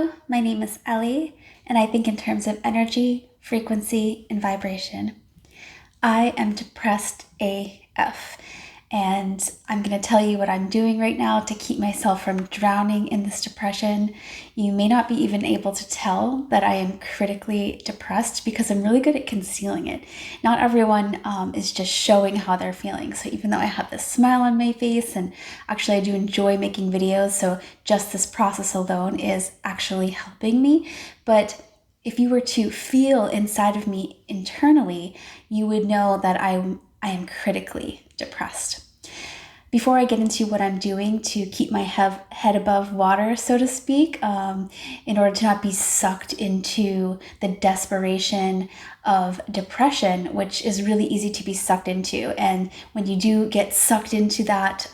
Hello, my name is Ellie, and I think in terms of energy, frequency, and vibration. I am depressed AF, and I'm going to tell you what I'm doing right now to keep myself from drowning in this depression. You may not be even able to tell that I am critically depressed because I'm really good at concealing it. Not everyone is just showing how they're feeling. So even though I have this smile on my face, and actually I do enjoy making videos, so just this process alone is actually helping me. But if you were to feel inside of me internally, you would know that I am critically depressed. Before I get into what I'm doing to keep my head above water, so to speak, in order to not be sucked into the desperation of depression, which is really easy to be sucked into. And when you do get sucked into that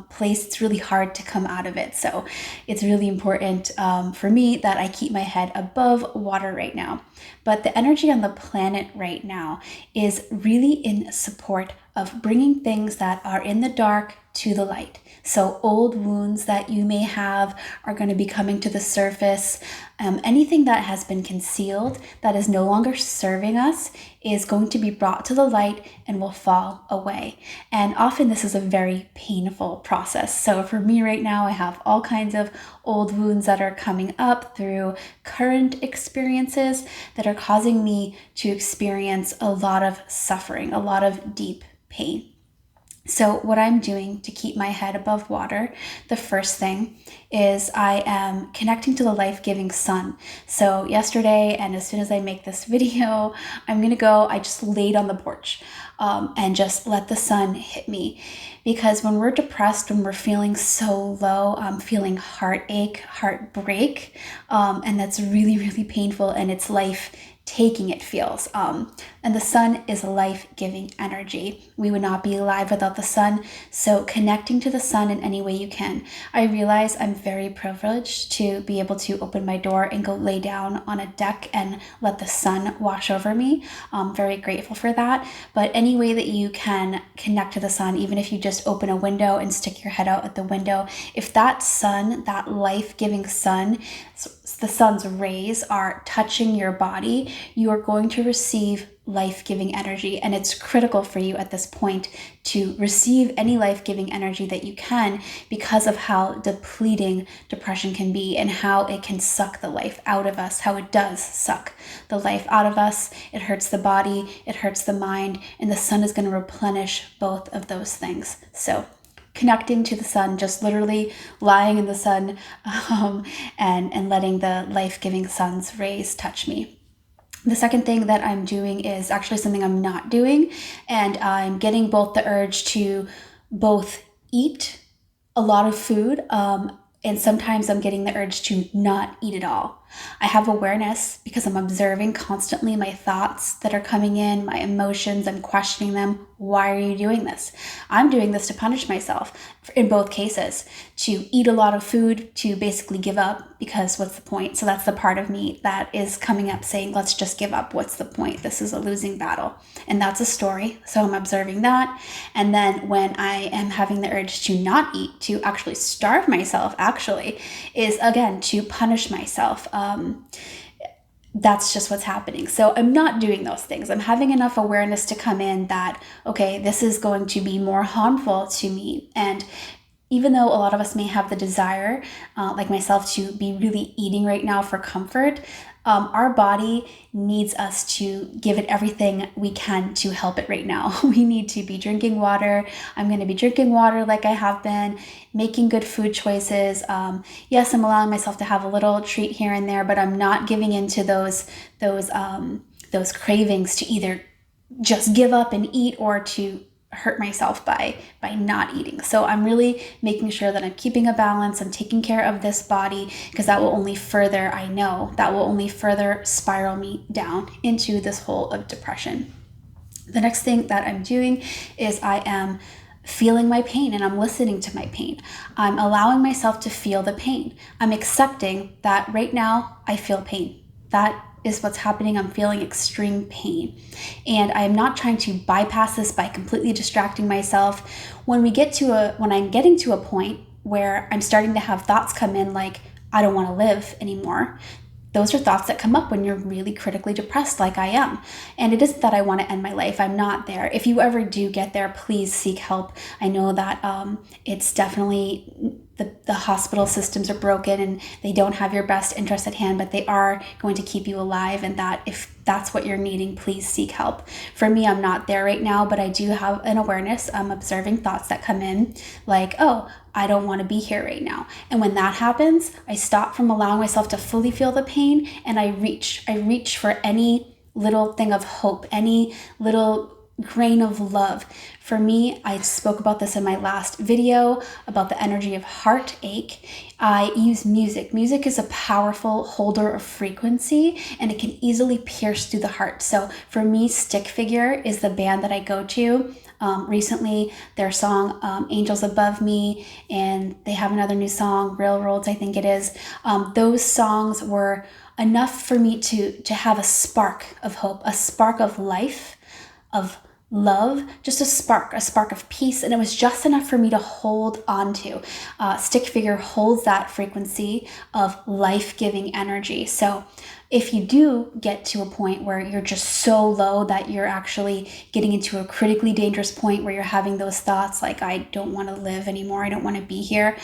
place, it's really hard to come out of it. So it's really important for me that I keep my head above water right now. But the energy on the planet right now is really in support of bringing things that are in the dark to the light. So old wounds that you may have are going to be coming to the surface. Anything that has been concealed that is no longer serving us is going to be brought to the light and will fall away. And often this is a very painful process. So for me right now, I have all kinds of old wounds that are coming up through current experiences that are causing me to experience a lot of suffering, a lot of deep pain. So what I'm doing to keep my head above water, the first thing is I am connecting to the life-giving sun. So yesterday, and as soon as I make this video, I just laid on the porch and just let the sun hit me. Because when we're depressed, when we're feeling so low, I'm feeling heartache, heartbreak, and that's really, really painful, and it's life taking it feels. And the sun is life-giving energy. We would not be alive without the sun. So connecting to the sun in any way you can. I realize I'm very privileged to be able to open my door and go lay down on a deck and let the sun wash over me. I'm very grateful for that. But any way that you can connect to the sun, even if you just open a window and stick your head out at the window, if that sun, that life-giving sun, the sun's rays are touching your body, you are going to receive life-giving energy. And it's critical for you at this point to receive any life-giving energy that you can, because of how depleting depression can be and how it can suck the life out of us, how it does suck the life out of us. It hurts the body, it hurts the mind, and the sun is going to replenish both of those things. So connecting to the sun, just literally lying in the sun and letting the life-giving sun's rays touch me. The second thing that I'm doing is actually something I'm not doing, and I'm getting both the urge to both eat a lot of food, and sometimes I'm getting the urge to not eat at all. I have awareness because I'm observing constantly my thoughts that are coming in, my emotions. I'm questioning them. Why are you doing this? I'm doing this to punish myself in both cases, to eat a lot of food, to basically give up, because what's the point? So that's the part of me that is coming up saying, let's just give up. What's the point? This is a losing battle. And that's a story. So I'm observing that. And then when I am having the urge to not eat, to actually starve myself, is again to punish myself. That's just what's happening. So I'm not doing those things. I'm having enough awareness to come in that, okay, this is going to be more harmful to me. And even though a lot of us may have the desire, like myself, to be really eating right now for comfort, our body needs us to give it everything we can to help it right now. We need to be drinking water. I'm going to be drinking water like I have been, making good food choices. Yes, I'm allowing myself to have a little treat here and there, but I'm not giving into those cravings to either just give up and eat or to hurt myself by not eating. So I'm really making sure that I'm keeping a balance. I'm taking care of this body, because that will only further, I know, that will only further spiral me down into this hole of depression. The next thing that I'm doing is I am feeling my pain and I'm listening to my pain. I'm allowing myself to feel the pain. I'm accepting that right now I feel pain. That is what's happening. I'm feeling extreme pain. And I'm not trying to bypass this by completely distracting myself. When I'm getting to a point where I'm starting to have thoughts come in like, I don't want to live anymore. Those are thoughts that come up when you're really critically depressed, like I am. And it isn't that I want to end my life. I'm not there. If you ever do get there, please seek help. I know that it's definitely the hospital systems are broken and they don't have your best interest at hand, but they are going to keep you alive. And that if that's what you're needing, please seek help. For me, I'm not there right now, but I do have an awareness. I'm observing thoughts that come in like, oh, I don't want to be here right now. And when that happens, I stop from allowing myself to fully feel the pain and I reach for any little thing of hope, any little grain of love. For me, I spoke about this in my last video about the energy of heartache. I use music. Music is a powerful holder of frequency and it can easily pierce through the heart. So for me, Stick Figure is the band that I go to. Recently, their song Angels Above Me, and they have another new song, Railroads, I think it is. Those songs were enough for me to have a spark of hope, a spark of life, of love, just a spark of peace. And it was just enough for me to hold on to. Stick Figure holds that frequency of life-giving energy. So if you do get to a point where you're just so low that you're actually getting into a critically dangerous point where you're having those thoughts like, I don't want to live anymore, I don't want to be here,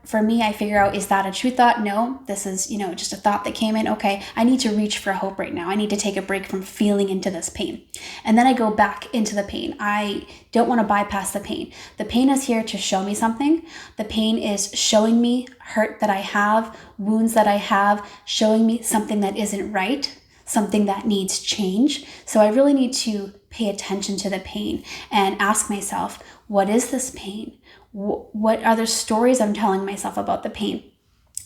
for me, I figure out, is that a true thought? No, this is, just a thought that came in. Okay, I need to reach for hope right now. I need to take a break from feeling into this pain. And then I go back into the pain. I don't want to bypass the pain. The pain is here to show me something. The pain is showing me hurt that I have, wounds that I have, showing me something that isn't right, something that needs change. So I really need to pay attention to the pain and ask myself, what is this pain? What are the stories I'm telling myself about the pain?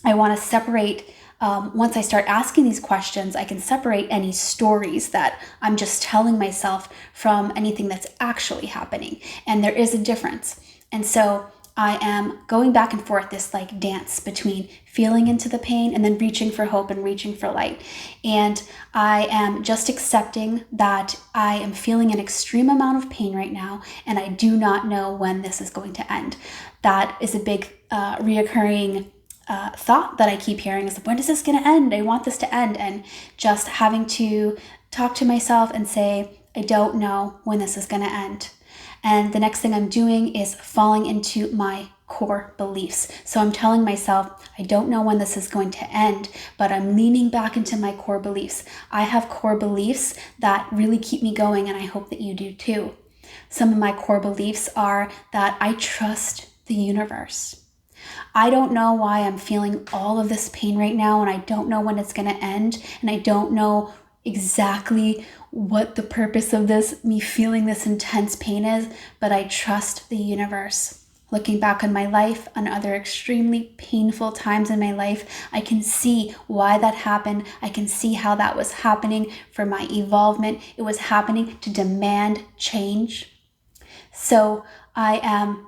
I want to separate, once I start asking these questions, I can separate any stories that I'm just telling myself from anything that's actually happening. And there is a difference. And so I am going back and forth, this like dance between feeling into the pain and then reaching for hope and reaching for light. And I am just accepting that I am feeling an extreme amount of pain right now, and I do not know when this is going to end. That is a big reoccurring thought that I keep hearing is, when is this going to end? I want this to end. And just having to talk to myself and say, I don't know when this is going to end. And the next thing I'm doing is falling into my core beliefs. So I'm telling myself, I don't know when this is going to end, but I'm leaning back into my core beliefs. I have core beliefs that really keep me going, and I hope that you do too. Some of my core beliefs are that I trust the universe. I don't know why I'm feeling all of this pain right now, and I don't know when it's going to end, and I don't know exactly what the purpose of me feeling this intense pain is, but I trust the universe. Looking back on my life, on other extremely painful times in my life, I can see why that happened. I can see how that was happening for my evolvement. It was happening to demand change. So I am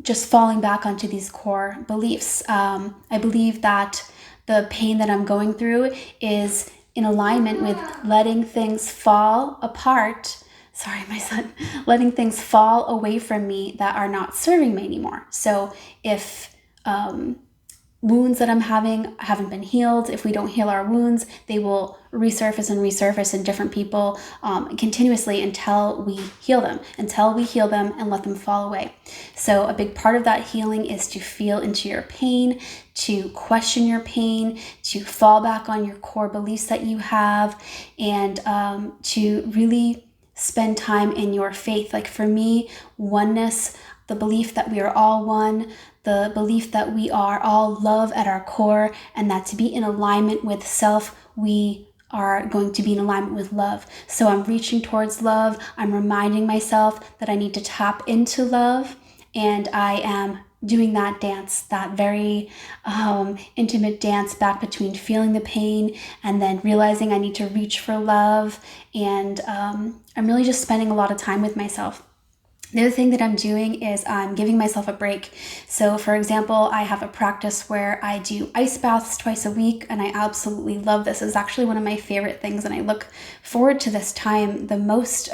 just falling back onto these core beliefs. I believe that the pain that I'm going through is in alignment with letting things fall apart. Sorry, my son. Letting things fall away from me that are not serving me anymore. So if wounds that I'm having haven't been healed, if we don't heal our wounds, they will resurface in different people continuously until we heal them and let them fall away. So a big part of that healing is to feel into your pain, to question your pain, to fall back on your core beliefs that you have, and to really spend time in your faith. Like for me, oneness, the belief that we are all one, the belief that we are all love at our core, and that to be in alignment with self, we are going to be in alignment with love. So I'm reaching towards love. I'm reminding myself that I need to tap into love, and I am doing that dance, that very intimate dance back between feeling the pain and then realizing I need to reach for love. And I'm really just spending a lot of time with myself. The other thing that I'm doing is I'm giving myself a break. So for example, I have a practice where I do ice baths twice a week, and I absolutely love this. It's actually one of my favorite things, and I look forward to this time the most.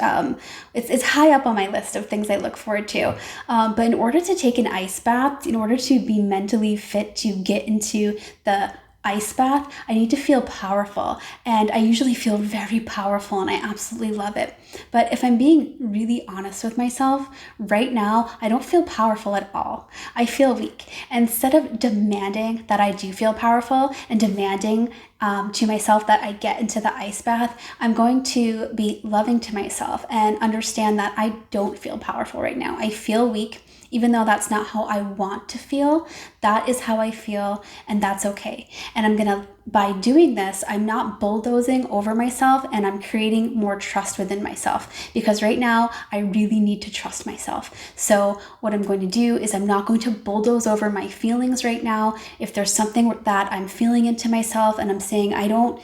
It's high up on my list of things I look forward to. But in order to take an ice bath, in order to be mentally fit to get into the ice bath, I need to feel powerful, and I usually feel very powerful, and I absolutely love it. But if I'm being really honest with myself, right now I don't feel powerful at all. I feel weak. And instead of demanding that I do feel powerful and demanding to myself that I get into the ice bath, I'm going to be loving to myself and understand that I don't feel powerful right now. I feel weak. Even though that's not how I want to feel, that is how I feel, and that's okay. And by doing this, I'm not bulldozing over myself, and I'm creating more trust within myself, because right now I really need to trust myself. So what I'm going to do is I'm not going to bulldoze over my feelings right now. If there's something that I'm feeling into myself and I'm saying, I don't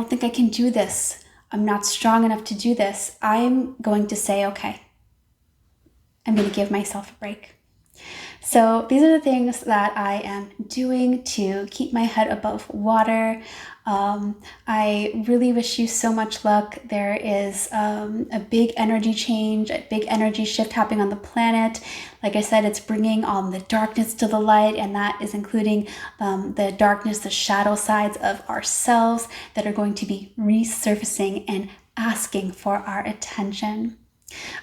think I can do this, I'm not strong enough to do this, I'm going to say, okay, I'm going to give myself a break. So these are the things that I am doing to keep my head above water. I really wish you so much luck. There is a big energy change, a big energy shift happening on the planet. Like I said, it's bringing the darkness to the light, and that is including the darkness, the shadow sides of ourselves that are going to be resurfacing and asking for our attention.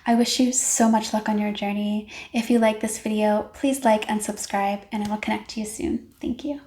I wish you so much luck on your journey. If you like this video, please like and subscribe, and I will connect to you soon. Thank you.